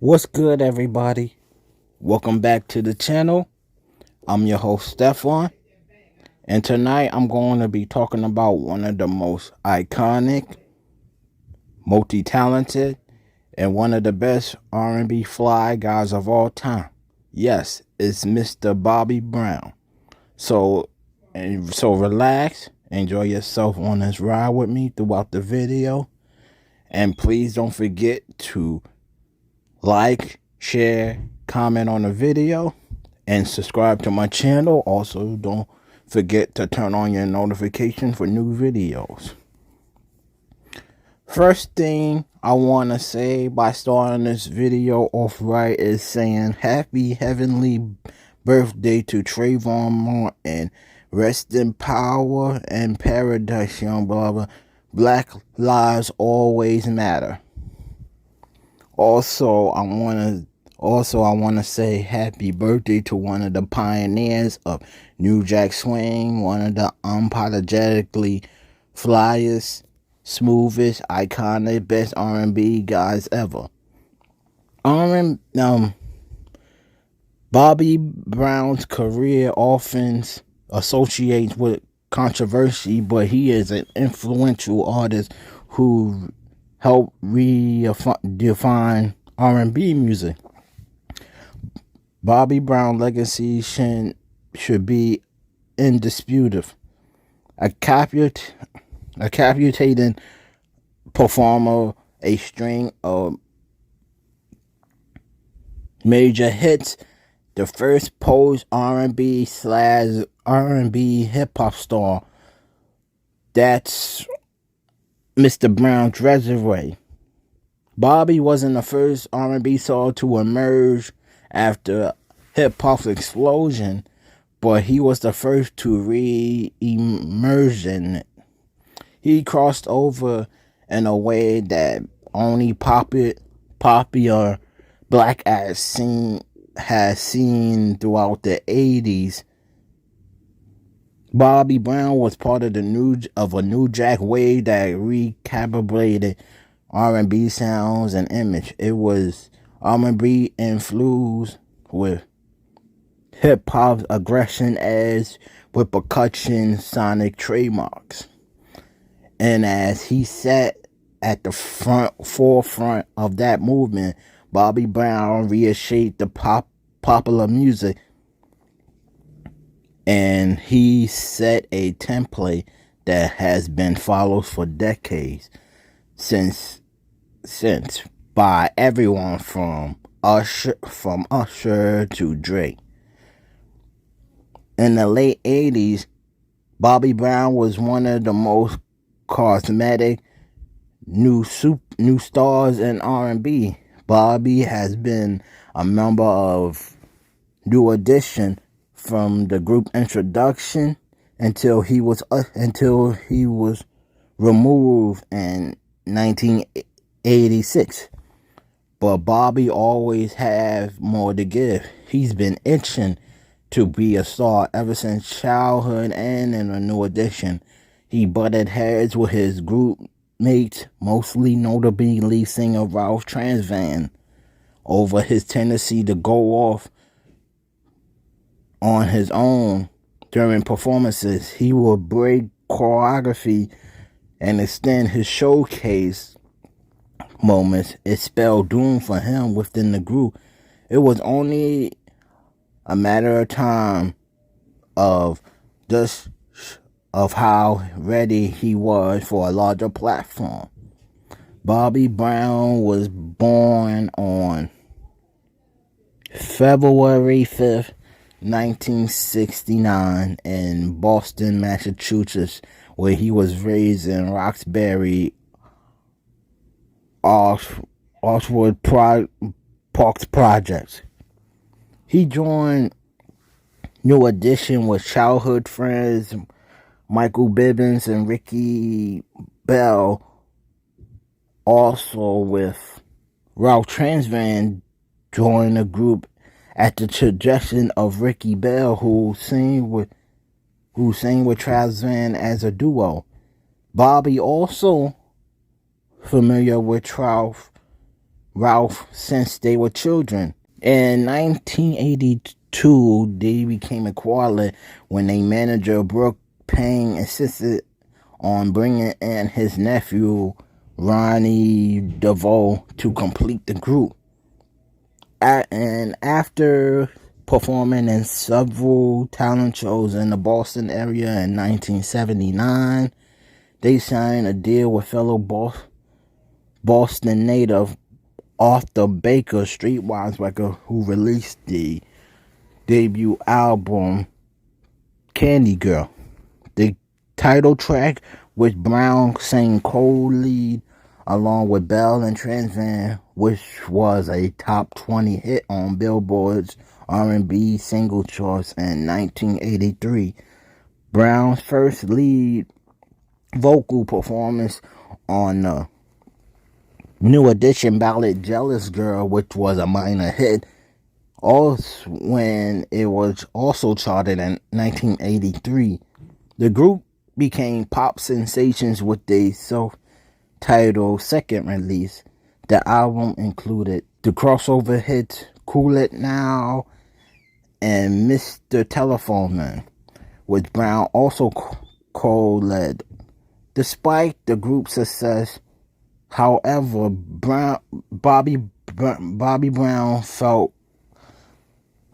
What's good, everybody? Welcome back to the channel. I'm your host, Stefan, and tonight I'm going to be talking about one of the most iconic, multi-talented, and one of the best R&B fly guys of all time. Yes, it's Mr. Bobby Brown. So relax, enjoy yourself on this ride with me throughout the video, and please don't forget to like, share, comment on the video, and subscribe to my channel. Also, don't forget to turn on your notification for new videos. First thing I want to say by starting this video off right is saying happy heavenly birthday to Trayvon Martin. Rest in power and paradise, young brother. Black lives always matter. Also, I want to say happy birthday to one of the pioneers of New Jack Swing, one of the unapologetically flyest, smoothest, iconic, best R&B guys ever. Bobby Brown's career often associates with controversy, but he is an influential artist who helped redefine R&B music. Bobby Brown's legacy should be indisputable. A captivating performer, a string of major hits, the first post R&B hip hop star. That's Mr. Brown's resume. Bobby wasn't the first R&B star to emerge after hip hop's explosion, but he was the first to re-emerge in it. He crossed over in a way that only popular black acts has seen throughout the 80s. Bobby Brown was part of a new jack wave that recalibrated R&B sounds and image. It was R&B infused with hip hop's aggression, edge, with percussion, sonic trademarks. And as he sat at the forefront of that movement, Bobby Brown reshaped the popular music, and he set a template that has been followed for decades since by everyone from Usher to Drake. In the late 80s, Bobby Brown was one of the most charismatic new stars in R&B. Bobby has been a member of New Edition from the group introduction until he was removed in 1986. But Bobby always had more to give. He's been itching to be a star ever since childhood, and in a New Edition, he butted heads with his group mates, mostly notably lead singer Ralph Tresvant, over his tendency to go off on his own during performances. He would break choreography and extend his showcase moments. It spelled doom for him within the group. It was only a matter of time of how ready he was for a larger platform. Bobby Brown was born on February 5th, 1969 in Boston, Massachusetts, where he was raised in Roxbury, Ashwood Parks Projects. He joined New Edition with childhood friends Michael Bibbins and Ricky Bell, also with Ralph Tresvant joined the group at the suggestion of Ricky Bell, who sang with Tresvant as a duo. Bobby, also familiar with Ralph Ralph since they were children. In 1982, they became a quartet when their manager Brooke Payne insisted on bringing in his nephew Ronnie DeVoe to complete the group. And after performing in several talent shows in the Boston area in 1979, they signed a deal with fellow Boston native Arthur Baker, Streetwise Record, who released the debut album Candy Girl. The title track, which Brown sang co-lead along with Bell and Trans Van, which was a top 20 hit on Billboard's R&B single charts in 1983. Brown's first lead vocal performance on the New Edition ballad Jealous Girl, which was a minor hit, also when it was also charted in 1983. The group became pop sensations with their self-titled second release. The album included the crossover hits Cool It Now and Mr. Telephone Man, which Brown also co-led. Despite the group's success, however, Bobby Brown felt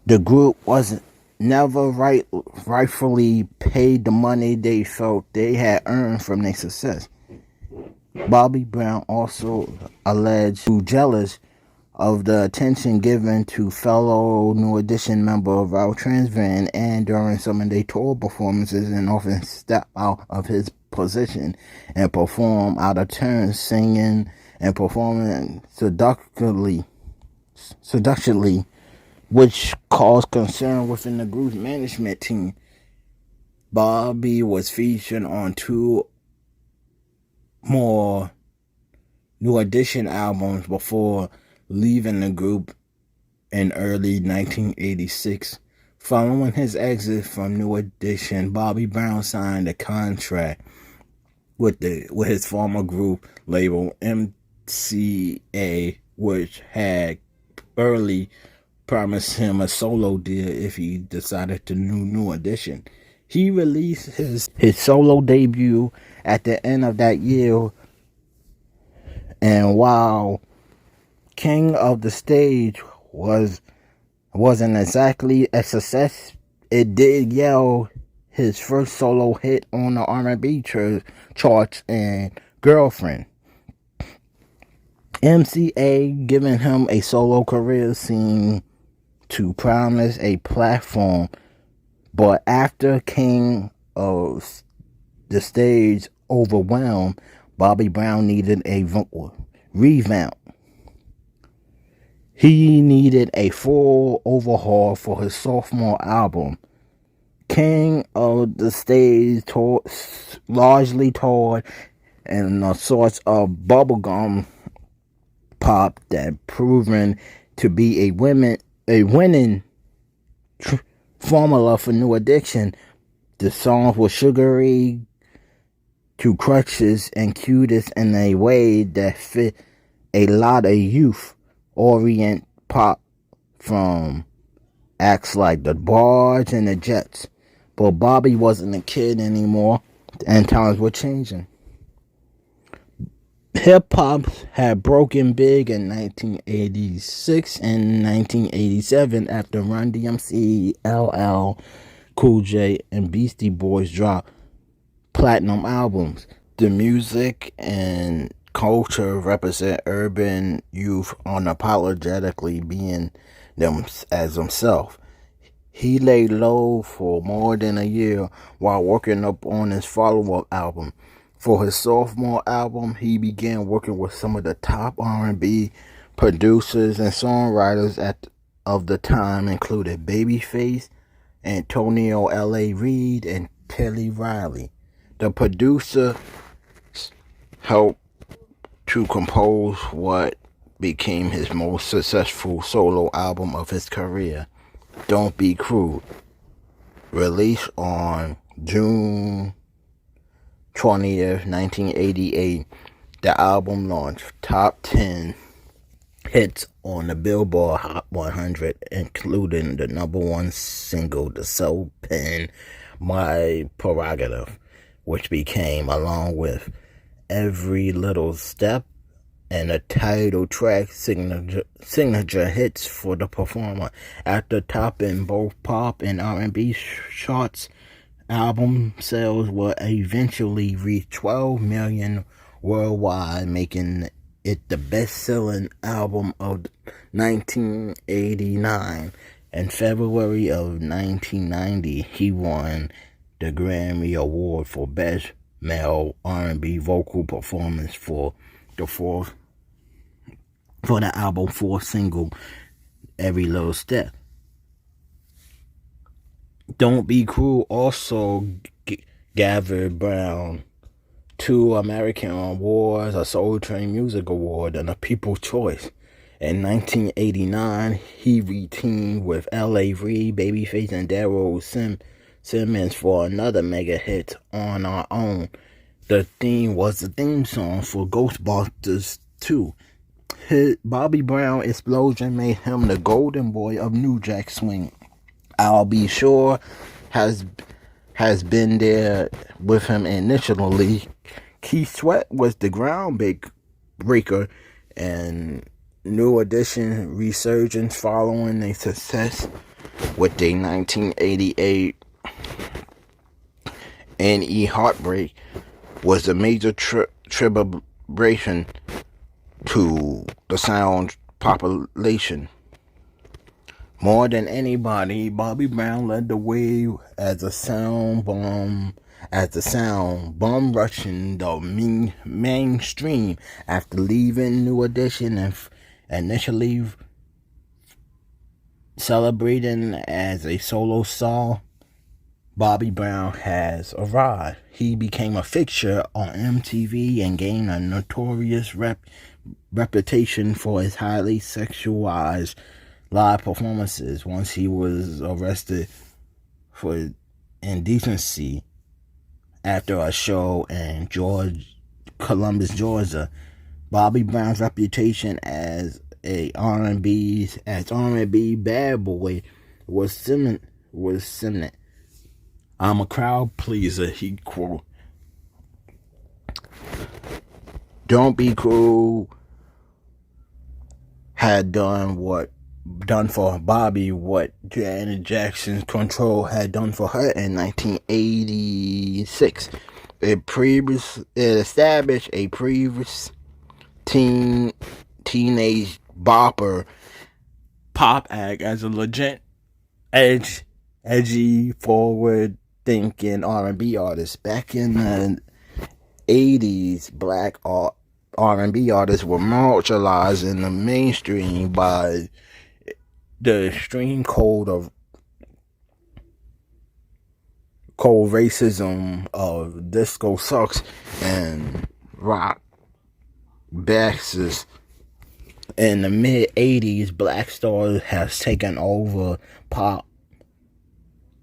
the group wasn't never rightfully paid the money they felt they had earned from their success. Bobby Brown also alleged to jealous of the attention given to fellow New Edition member Ralph Transvan and during some of their tour performances, and often step out of his position and perform out of turn, singing and performing seductively, which caused concern within the group's management team. Bobby was featured on 2 more New Edition albums before leaving the group in early 1986. Following his exit from New Edition, Bobby Brown signed a contract with his former group label MCA, which had early promised him a solo deal if he decided to do New Edition. He released his solo debut at the end of that year, and while King of the Stage wasn't exactly a success, it did yell his first solo hit on the R&B charts and Girlfriend. MCA giving him a solo career seemed to promise a platform, but after King of the Stage overwhelmed, Bobby Brown needed a revamp. He needed a full overhaul for his sophomore album. King of the Stage largely toured in a sort of bubblegum pop that proven to be a winning formula for New Edition. The songs were sugary to crutches and cutest in a way that fit a lot of youth-orient pop from acts like the Barge and the Jets. But Bobby wasn't a kid anymore, and times were changing. Hip-hop had broken big in 1986 and 1987 after Run DMC, LL Cool J, and Beastie Boys dropped platinum albums. The music and culture represent urban youth unapologetically being them as himself. He laid low for more than a year while working up on his follow-up album. For his sophomore album, he began working with some of the top R&B producers and songwriters of the time, including Babyface, Antonio L.A. Reid, and Teddy Riley. The producer helped to compose what became his most successful solo album of his career, Don't Be Cruel. Released on June 20th, 1988, the album launched top 10 hits on the Billboard Hot 100, including the number one single, The Soul Pen, My Prerogative, which became, along with Every Little Step and the title track, signature hits for the performer. After topping both pop and R&B charts, album sales will eventually reach 12 million worldwide, making it the best-selling album of 1989. In February of 1990, he won the Grammy Award for Best Male R&B Vocal Performance for the album fourth single, Every Little Step. Don't Be Cruel also gathered Brown 2 American Awards, a Soul Train Music Award, and a People's Choice. In 1989, he re-teamed with L.A. Reid, Babyface, and Daryl Simmons for another mega hit, On Our Own. The theme was the theme song for Ghostbusters 2. Bobby Brown's explosion made him the golden boy of New Jack Swing. I'll Be Sure has been there with him initially. Keith Sweat was the groundbreaker, and New Edition resurgence following their success with their 1988 N.E. Heartbreak was a major tribulation to the sound population. More than anybody, Bobby Brown led the way as the sound bomb rushing the mainstream. After leaving New Edition and initially celebrating as a solo star, Bobby Brown has arrived. He became a fixture on MTV and gained a notorious reputation for his highly sexualized live performances. Once he was arrested for indecency after a show in Columbus, Georgia. Bobby Brown's reputation as R&B bad boy was cement. I'm a crowd pleaser, he quote. Don't Be Cruel had done for Bobby what Janet Jackson's Control had done for her in 1986. It established a previous teenage bopper pop act as a legit edgy, forward-thinking R&B artist. Back in the 80s, black R&B artists were marginalized in the mainstream by the extreme cold racism of disco sucks and rock basses. In the mid-80s, black stars has taken over pop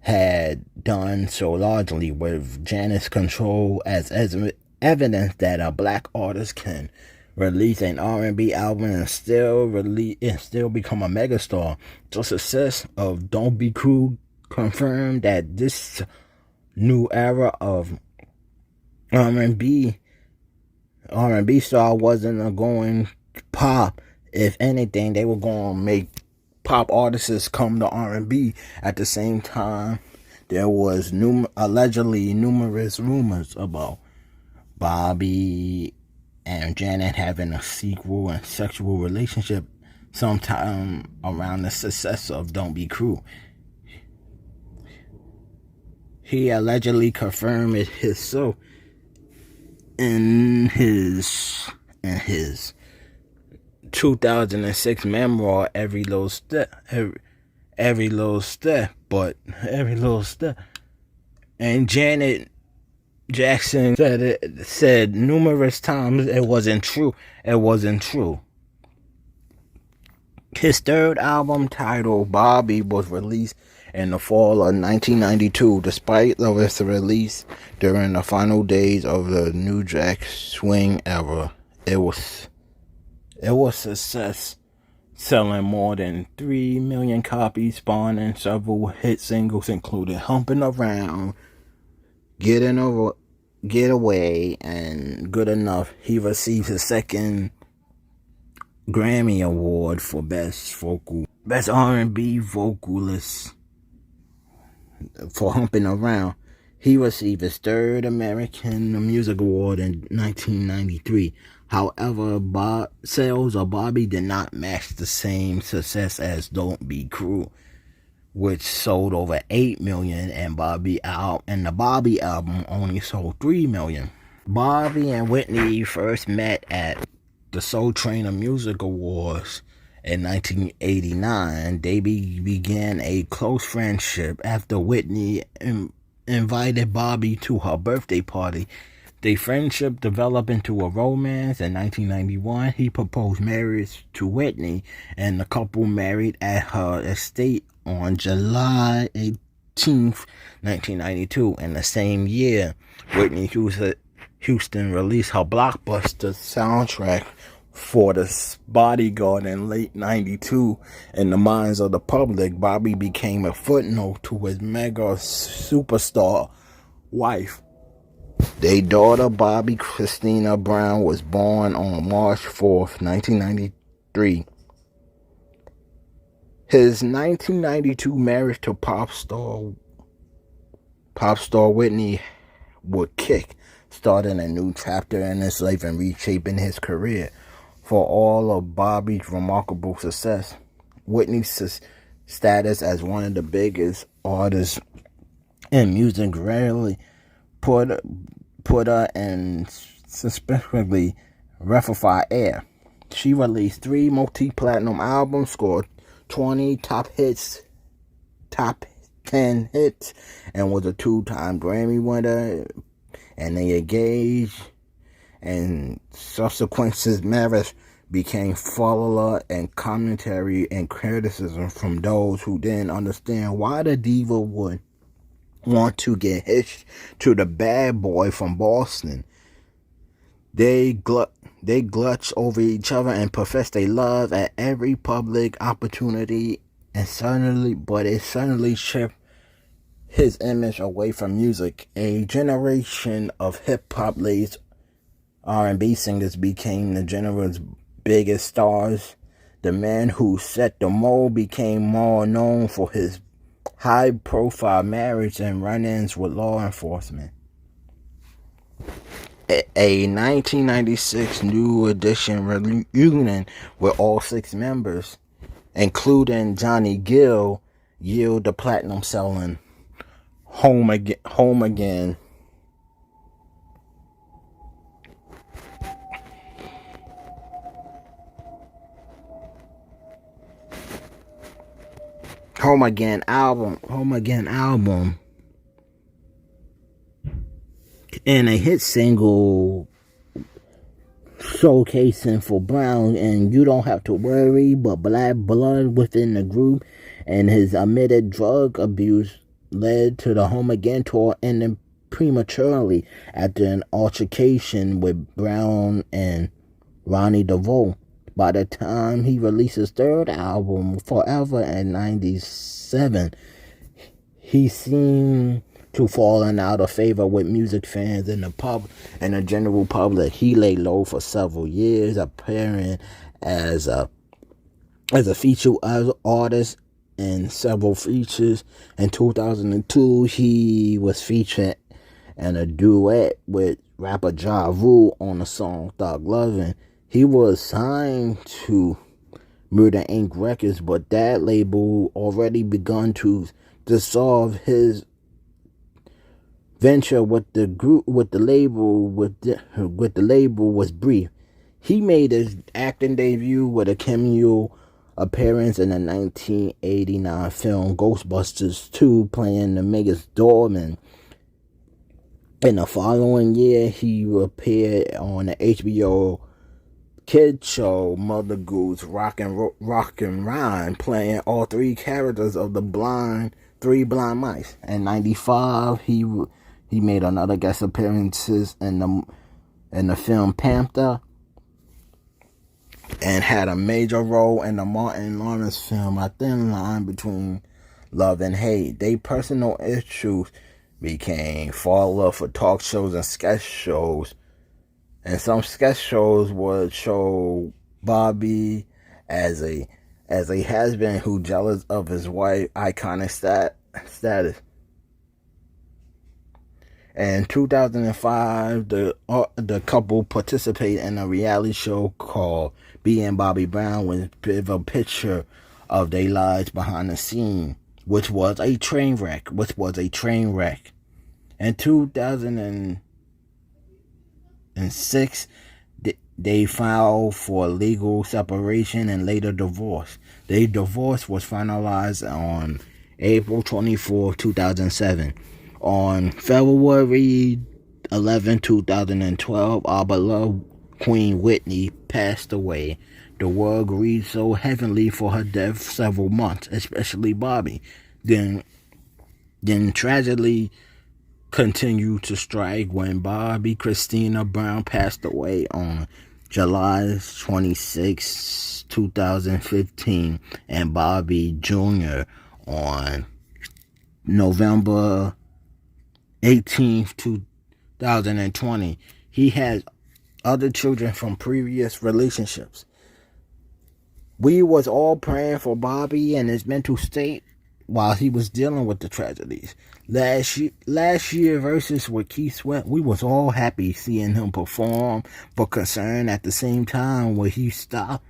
had done so largely, with Janet's Control as evidence that a black artist can release an R&B album and still become a megastar. The success of Don't Be Cruel confirmed that this new era of R&B star wasn't going pop. If anything, they were going to make pop artists come to R&B. At the same time, there was allegedly numerous rumors about Bobby and Janet having a secret and sexual relationship sometime around the success of Don't Be Cruel. He allegedly confirmed it himself in his 2006 memoir, Every Little Step. And Janet Jackson said numerous times it wasn't true. His third album, titled Bobby, was released in the fall of 1992. Despite its release during the final days of the New Jack Swing era, it was success selling more than 3 million copies, spawning several hit singles including Humping Around, Getting Over, Get Away, and Good Enough. He received his second Grammy Award for Best R&B vocalist for Humping Around. He received his third American Music Award in 1993. However, sales of Bobby did not match the same success as Don't Be Cruel, which sold over 8 million, and the Bobby album only sold 3 million. Bobby and Whitney first met at the Soul Train Music Awards in 1989. They began a close friendship after Whitney invited Bobby to her birthday party. Their friendship developed into a romance. In 1991, he proposed marriage to Whitney, and the couple married at her estate on July 18th, 1992. In the same year, Whitney Houston released her blockbuster soundtrack for The Bodyguard in late 92. In the minds of the public, Bobby became a footnote to his mega superstar wife. Their daughter, Bobby Christina Brown, was born on March 4th, 1993. His 1992 marriage to pop star Whitney would starting a new chapter in his life and reshaping his career. For all of Bobby's remarkable success, Whitney's status as one of the biggest artists in music rarely put her in suspiciously rarefied air. She released 3 multi-platinum albums, scored 20 top 10 hits, and was a 2-time Grammy winner. And they engaged, and subsequent marriage became follower and commentary and criticism from those who didn't understand why the diva would want to get hitched to the bad boy from Boston. They glutch over each other and profess they love at every public opportunity, and it suddenly shifted his image away from music. A generation of hip-hop ladies R&B singers became the genre's biggest stars. The man who set the mold became more known for his high-profile marriage and run-ins with law enforcement. A 1996 New Edition reunion with all 6 members, including Johnny Gill, yielded the platinum-selling Home Again. Home Again album, and a hit single showcasing for Brown and You Don't Have to Worry, but black blood within the group, and his admitted drug abuse led to the Home Again tour ending prematurely after an altercation with Brown and Ronnie DeVoe. By the time he released his third album, Forever, in 97, he seemed to fallen out of favor with music fans and the general public. He lay low for several years, appearing as a featured artist in several features. In 2002, he was featured in a duet with rapper Ja Rule on the song Thug Lovin'. He was signed to Murder Inc. Records, but that label already begun to dissolve. His venture with the label was brief. He made his acting debut with a cameo appearance in the 1989 film Ghostbusters 2, playing the Megas doorman. In the following year, he appeared on the HBO kid show Mother Goose Rock and Rhyme, playing all 3 characters of the Three Blind Mice. In 95, he made another guest appearances in the film Panther. and had a major role in the Martin Lawrence film A Thin Line Between Love and Hate. Their personal issues became follow for talk shows and sketch shows, and some sketch shows would show Bobby as a husband who jealous of his wife iconic status. In 2005, the couple participated in a reality show called Being Bobby Brown with a picture of their lives behind the scene, which was a train wreck. In 2006, they filed for legal separation and later divorce. Their divorce was finalized on April 24, 2007. On February 11, 2012, our beloved Queen Whitney passed away. The world grieved so heavily for her death several months, especially Bobby. Then tragically continued to strike when Bobby Christina Brown passed away on July 26, 2015, and Bobby Jr. on November 18th, 2020. He had other children from previous relationships. We was all praying for Bobby and his mental state while he was dealing with the tragedies. Last year versus with Keith Sweat, we was all happy seeing him perform, but concerned at the same time where he stopped.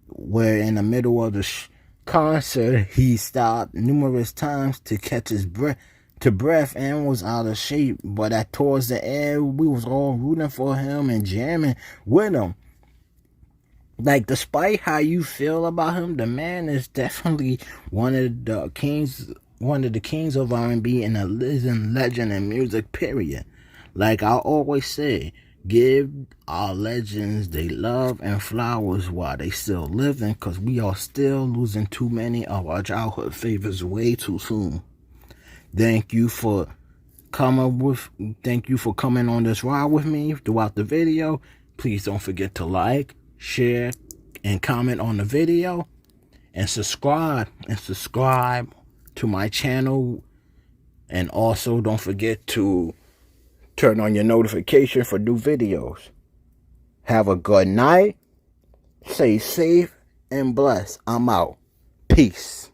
Where in the middle of the concert, he stopped numerous times to catch his breath and was out of shape. But towards the end, we was all rooting for him and jamming with him. Like, despite how you feel about him, the man is definitely one of the kings of R&B and a living legend in music, period. Like I always say, give our legends they love and flowers while they still living, because we are still losing too many of our childhood favorites way too soon. Thank you for coming on this ride with me throughout the video. Please don't forget to like, share, and comment on the video, and subscribe to my channel. And also don't forget to turn on your notification for new videos. Have a good night. Stay safe and blessed. I'm out. Peace.